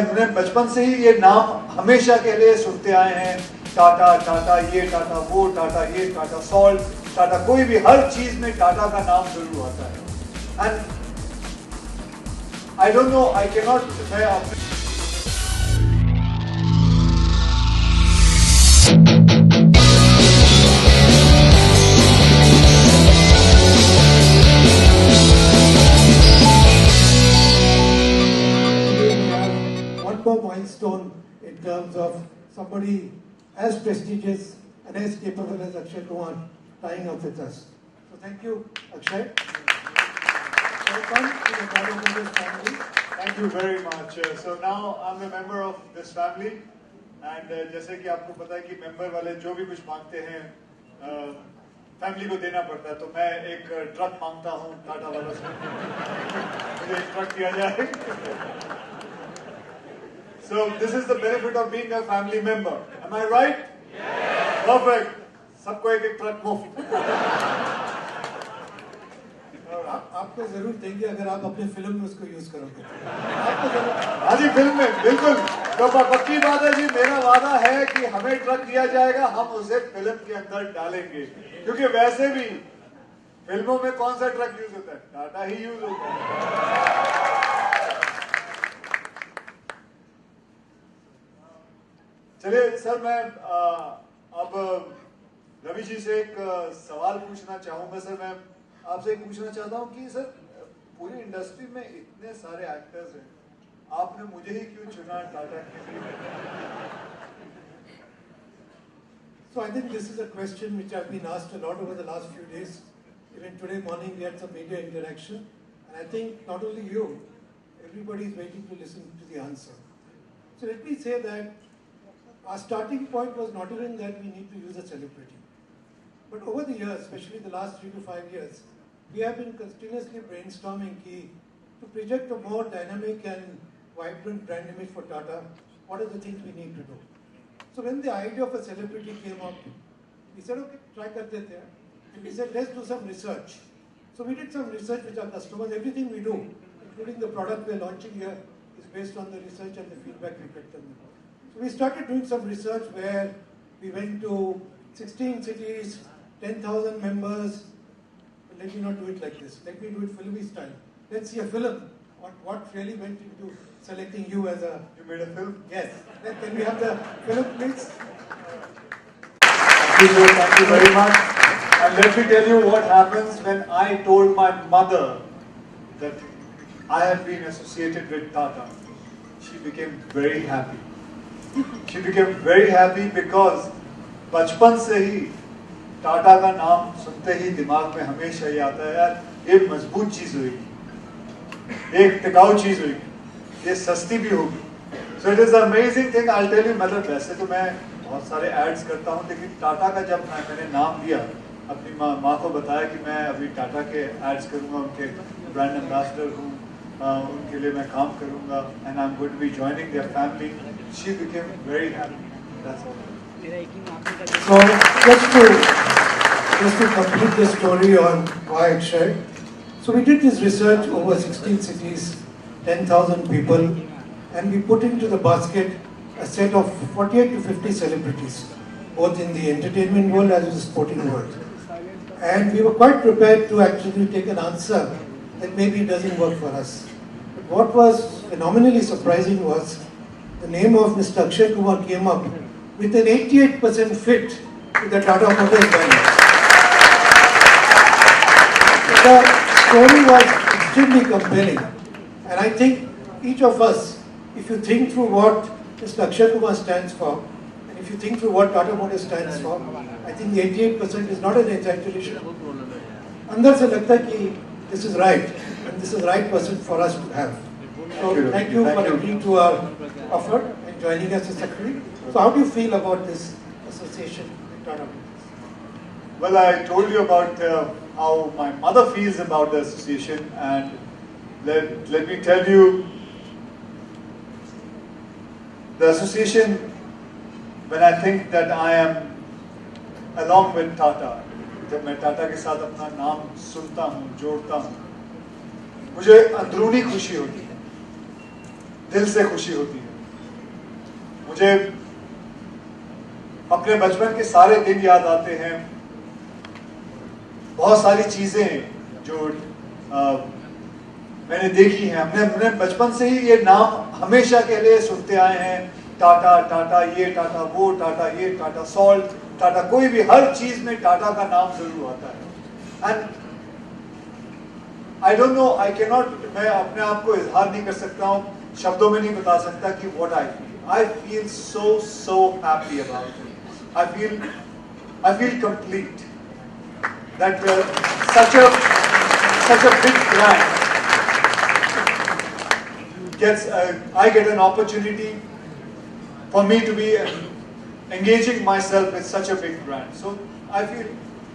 हमने बचपन से ही ये नाम हमेशा के लिए सुनते आए हैं, टाटा टाटा, ये टाटा वो टाटा, ये टाटा सॉल्ट, टाटा कोई भी, हर चीज में टाटा का नाम जरूर आता है। And I don't know, I can not, मैं milestone in terms of somebody as prestigious and as capable as Akshay Kumar tying up with us. So thank you, Akshay. Welcome to the Tata Motors family. Thank you very much. So now I'm a member of this family and जैसे कि आपको पता है कि member वाले जो भी कुछ मांगते हैं फैमिली को देना पड़ता है, तो मैं एक ट्रक मांगता हूँ टाटा वालों से, मुझे एक ट्रक दिया जाए। So this is the benefit of being a family member. Am I right? Yes. Perfect. सबको एक एक ट्रक मुफ्त। आपको जरूर देंगे अगर आप अपने फिल्म में उसको यूज करोगे। हाँ जी, फिल्म में बिल्कुल। तो पक्की बात है जी, मेरा वादा है कि हमें ट्रक दिया जाएगा, हम उसे फिल्म के अंदर डालेंगे, क्योंकि वैसे भी फिल्मों में कौन सा ट्रक यूज होता है, टाटा ही यूज होता है। चलिए सर, मैं अब रवि जी से एक सवाल पूछना चाहूंगा। सर, मैं आपसे एक पूछना चाहता हूं कि सर पूरी इंडस्ट्री में इतने सारे एक्टर्स हैं, आपने मुझे ही क्यों चुना टाटा के लिए? So I think this is a question which I've been asked a lot over the last few days. Even today morning we had some media interaction, and I think not only you, everybody is waiting to listen to the answer. So let me say that our starting point was not even that we need to use a celebrity. But over the years, especially the last 3 to 5 years, we have been continuously brainstorming to project a more dynamic and vibrant brand image for Tata. What are the things we need to do? So when the idea of a celebrity came up, we said, okay, try karte the. And we said, let's do some research. So we did some research with our customers. Everything we do, including the product we're launching here, is based on the research and the feedback we get from them. So we started doing some research where we went to 16 cities, 10,000 members. But let me not do it like this. Let me do it filmy style. Let's see a film. What really went into selecting you as a... You made a film? Yes. Can we have the film, please? Thank you very much. And let me tell you what happens when I told my mother that I have been associated with Tata. She became very happy. She became very happy because बचपन से ही टाटा का नाम सुनते ही दिमाग में हमेशा ये आता है, यार ये मजबूत चीज होगी, एक टिकाऊ चीज होगी, ये सस्ती भी होगी। So it is an amazing thing. I'll tell you, मतलब वैसे तो मैं बहुत सारे एड्स करता हूँ, लेकिन टाटा का जब मैंने नाम लिया, अपनी माँ को बताया कि मैं अभी टाटा के एड्स करूँगा, उनके ब्रांड एम्बेसडर हूँ, उनके लिए मैं काम करूँगा, and I'm going to be joining their family. She became very happy. That's all. So just to complete the story on why Akshay. So we did this research over 16 cities, 10,000 people, and we put into the basket a set of 48 to 50 celebrities, both in the entertainment world as well as the sporting world. And we were quite prepared to actually take an answer that maybe doesn't work for us. But what was phenomenally surprising was the name of Mr. Akshay Kumar came up with an 88% fit to the Tata Motors brand. The story was extremely compelling, and I think each of us, if you think through what Mr. Akshay Kumar stands for, and if you think through what Tata Motors stands for, I think the 88% is not an exaggeration. अंदर से लगता है कि this is right, and this is the right person for us to have. So thank you for agreeing to our offer and joining us as secretary. So how do you feel about this association with Tata Motors? Well, I told you about how my mother feels about the association, and let me tell you, the association, when I think that I am along with Tata, जब मैं टाटा के साथ अपना नाम सुनता हूँ, जोड़ता हूँ, मुझे अंदरूनी खुशी होती है। दिल से खुशी होती है। मुझे अपने बचपन के सारे दिन याद आते हैं, बहुत सारी चीजें जो मैंने देखी हैं। हमने बचपन से ही ये नाम हमेशा के लिए सुनते आए हैं, टाटा, टाटा ये, टाटा वो, टाटा ये, टाटा सॉल्ट, टाटा कोई भी, हर चीज में टाटा का नाम जरूर आता है। And I don't know, I can not, मैं अपने आप को इजहार नहीं कर सकता हूँ, शब्दों में नहीं बता सकता कि what I feel so happy about it. I feel complete that such a big brand I get an opportunity for me to be engaging myself with such a big brand. So I feel,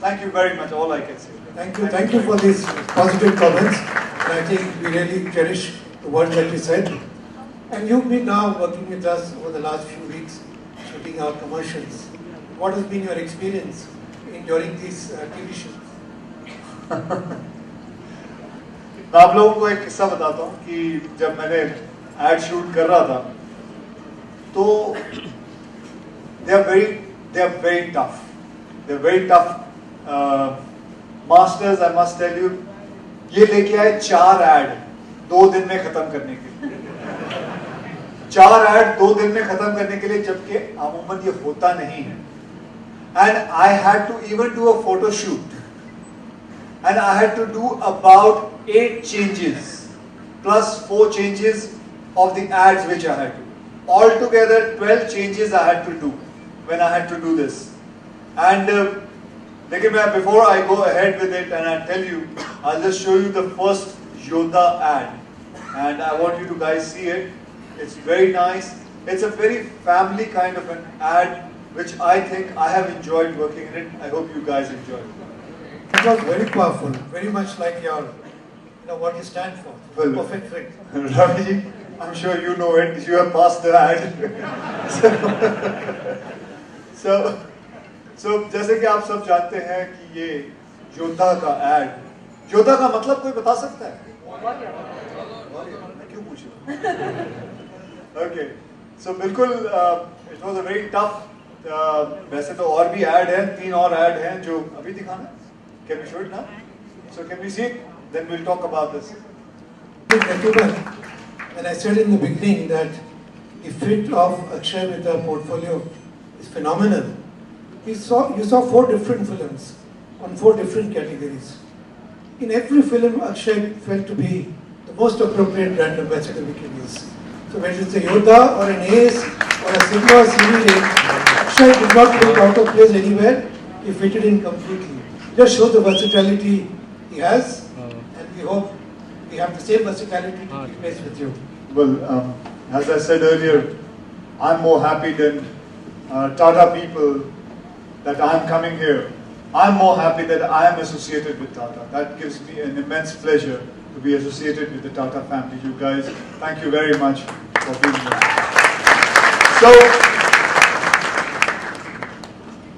thank you very much, all I can say. Thank you for these positive comments. And I think we really cherish the words that you said. And you've been now working with us over the last few weeks, shooting our commercials. What has been your experience during these TV shows? मैं आप लोगों को एक किस्सा बताता हूँ कि जब मैंने एड शूट कर रहा था तो they are very tough masters, I must tell you. ये लेके आए 4 ऐड 2 दिन में खत्म करने के लिए, 4 ऐड 2 दिन में खत्म करने के लिए, जबकि अमूमन ये होता नहीं है। And I had to even do a photo shoot. And I had to do about 8 changes plus 4 changes of the ads which I had to do. Altogether 12 changes I had to do when I had to do this. And before I go ahead with it and I tell you, I'll just show you the first Yoda ad. And I want you to guys see it. It's very nice. It's a very family kind of an ad which I think I have enjoyed working in it. I hope you guys enjoy it. It was very powerful, very much like your, what you stand for. Well, perfect fit. Ravi, I'm sure you know it. You have passed the ad. so जैसे कि आप सब जानते हैं कि ये योद्धा का ad, योद्धा का मतलब कोई बता सकता है? मैं क्यों पूछूं? Okay, so बिल्कुल it was a very tough. वैसे तो और भी ad हैं, 3 और ad हैं जो अभी दिखाना। Can we show it now? So can we see it? Then we'll talk about this. And I said in the beginning that the fit of Akshay with our portfolio is phenomenal. You saw 4 different films on 4 different categories. In every film, Akshay felt to be the most appropriate brand ambassador we can use. So whether it's a Yoda or an Ace or a Sigma or CV, Akshay did not look out of place anywhere. He fitted in completely. Just show the versatility he has, and we hope we have the same versatility to keep pace with you. Well, as I said earlier, I'm more happy than Tata people that I'm coming here. I'm more happy that I am associated with Tata. That gives me an immense pleasure to be associated with the Tata family. You guys, thank you very much for being here.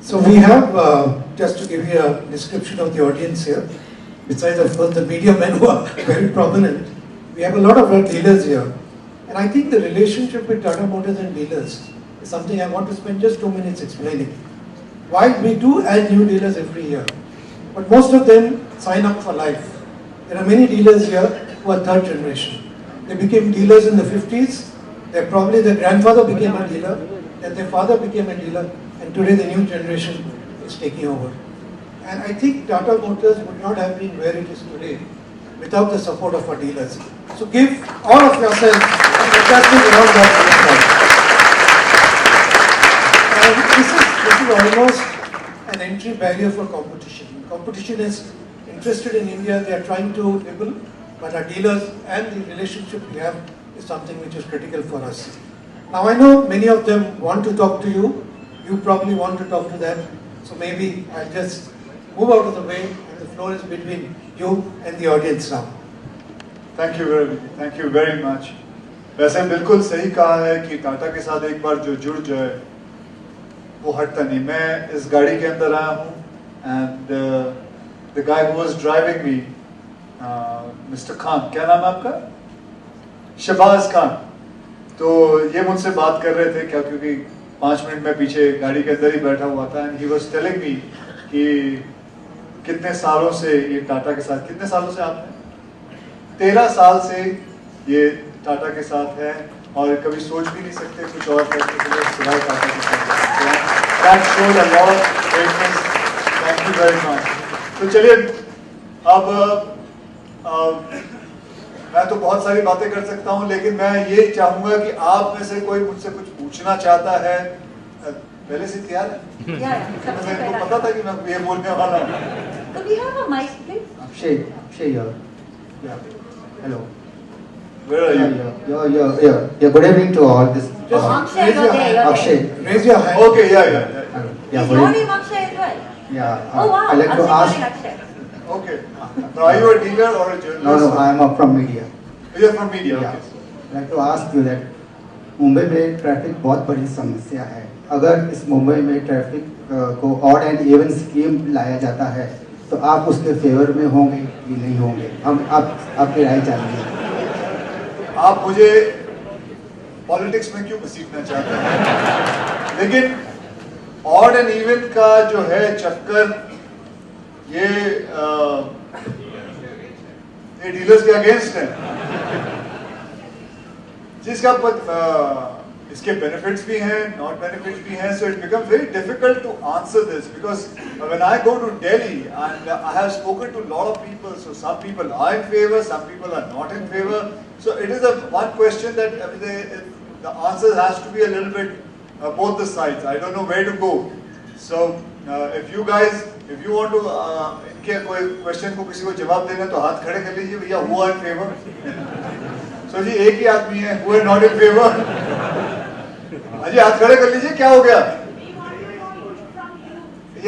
So we have, just to give you a description of the audience here, besides of course the media men who are very prominent, we have a lot of our dealers here. And I think the relationship with Tata Motors and dealers is something I want to spend just 2 minutes explaining. While we do add new dealers every year, but most of them sign up for life. There are many dealers here who are 3rd generation. They became dealers in the 50s, probably their grandfather became a dealer, then their father became a dealer, and today the new generation is taking over. And I think Tata Motors would not have been where it is today without the support of our dealers. So give all of yourselves a fantastic round of applause. And this is almost an entry barrier for competition. Competition is interested in India, they are trying to nibble, but our dealers and the relationship we have is something which is critical for us. Now I know many of them want to talk to you. You probably want to talk to them, so maybe I'll just move out of the way and the floor is between you and the audience now. Thank you very much. वैसे बिल्कुल सही कहा है कि टाटा के साथ एक बार जो जुड़ जाए वो हटता नहीं। मैं इस गाड़ी के अंदर आया हूँ and the guy who was driving me, Mr. Khan, क्या नाम है आपका? शहबाज खान. तो ये मुझसे बात कर रहे थे क्या, क्योंकि 5 मिनट में पीछे गाड़ी के अंदर ही बैठा हुआ था, and he was telling me कि कितने सालों से ये टाटा के साथ, कितने सालों से आपने, 13 साल से ये टाटा के साथ है, और कभी सोच भी नहीं सकते कुछ और करने के लिए सिवाय टाटा के साथ। That showed a lot of greatness. Thank you very much. तो चलिए अब मैं तो बहुत सारी बातें कर सकता हूँ, लेकिन मैं ये चाहूंगा कि आप में से कोई मुझसे कुछ पूछना चाहता है। पहले से तैयार है? मेरे को पता था कि मैं ये बोलने वाला हूँ। Could we have a mic, please? Akshay here. Yeah. Hello. Where are you? Yeah. Good evening to all. This. Akshay, you're there, you're Akshay. Raise your hand. Okay, yeah. Yeah. Is Good your evening. name Akshay as well? Yeah. Oh wow, I'd like to Akshay, ask. morning, Akshay. Okay. Now, are you a dealer or a journalist? No, I am from media. You're from media. Yeah. Okay. I'd like to ask you that Mumbai में traffic बहुत बड़ी समस्या है। अगर इस मुंबई में traffic को odd and even scheme लाया जाता है तो आप उसके फेवर में होंगे कि नहीं होंगे? हम आपकी राय चाहिए। आप मुझे पॉलिटिक्स में क्यों घसीटना चाहते हैं? लेकिन ऑड एंड इवन का जो है चक्कर, ये डीलर्स के अगेंस्ट है, जिसका इसके बेनिफिट्स भी हैं, नॉट बेनिफिट्स भी हैं, so it becomes very difficult to answer this because when I go to Delhi and I have spoken to a lot of people, so some people are in favor, some people are not in favor, so it is a one question that the answer has to be a little bit both the sides. I don't know where to go. So if you guys, if you want to इनके कोई question को किसी को जवाब देना तो हाथ खड़े कर लीजिए भैया, who are in favor? So जी एक ही आदमी है, who are not in favor? अजी हाथ खड़े कर लीजिए, क्या हो गया?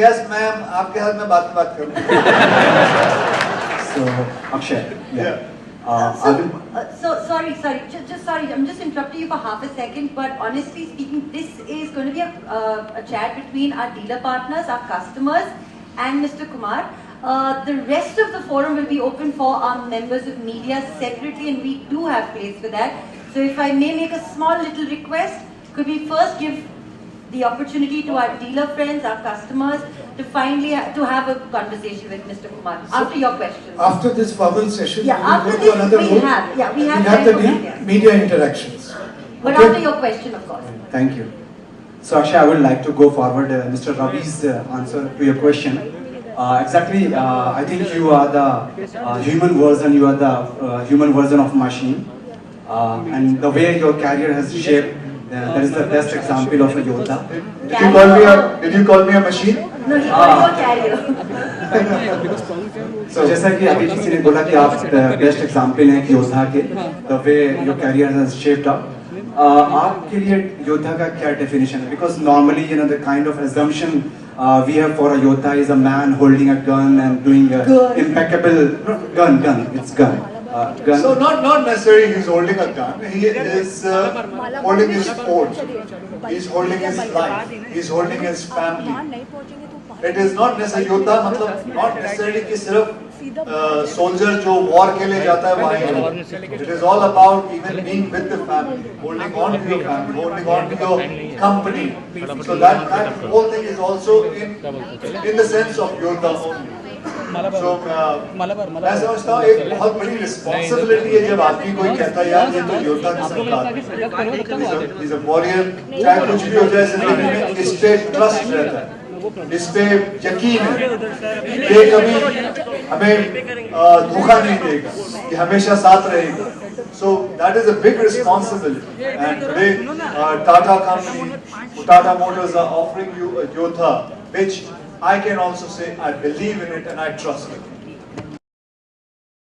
Yes मैम, आपके हाथ में बात करूँ। So Akshay, Yeah. Sorry, just sorry, I'm just interrupting you for half a second, but honestly speaking, this is going to be a chat between our dealer partners, our customers, and Mr. Kumar. The rest of the forum will be open for our members of media separately, and we do have place for that. So if I may make a small little request, could we first give the opportunity to our dealer friends, our customers, to finally to have a conversation with Mr. Kumar after your questions. After this formal session, Yeah, we after will go this to another we room. have We have time the for media. media interactions. But Okay? after your question, of course. Thank you. So Akshay, I would like to go forward Mr. Ravi's answer to your question. Exactly, I think you are the human version, you are the human version of machine. And the way your career has shaped, that is the best example of a Yoda. Did you call me a machine? No, he called you a carrier. So जैसा कि अभी किसी ने बोला कि आप best example हैं कि योद्धा के, the way your career has shaped up. आपके लिए योद्धा का क्या definition है? Because normally the kind of assumption we have for a yoddha is a man holding a gun and doing impeccable gun. It's gun. Gun. So not necessarily he's holding a gun. He is holding his fort. He's holding his life. He's holding his family. It is not necessarily योद्धा मतलब not necessarily कि सिर्फ soldier जो war के लिए जाता है वहीं. It is all about even being with the family, holding on to your family, holding on to your company. So that whole thing is also in the sense of योद्धा only. So मैं समझता हूँ एक बहुत बड़ी responsibility है जब आदमी कोई कहता है यार ये तो योद्धा की संतान, he's a warrior, चाहे कुछ भी हो जाए जिंदगी में इस पे ट्रस्ट रहता है, इस पे यकीन है, ये कभी हमें धोखा नहीं देगा, ये हमेशा साथ रहेगा. So that is a big responsibility, and today Tata company, Tata Motors are offering you a Yodha, which I can also say I believe in it and I trust it.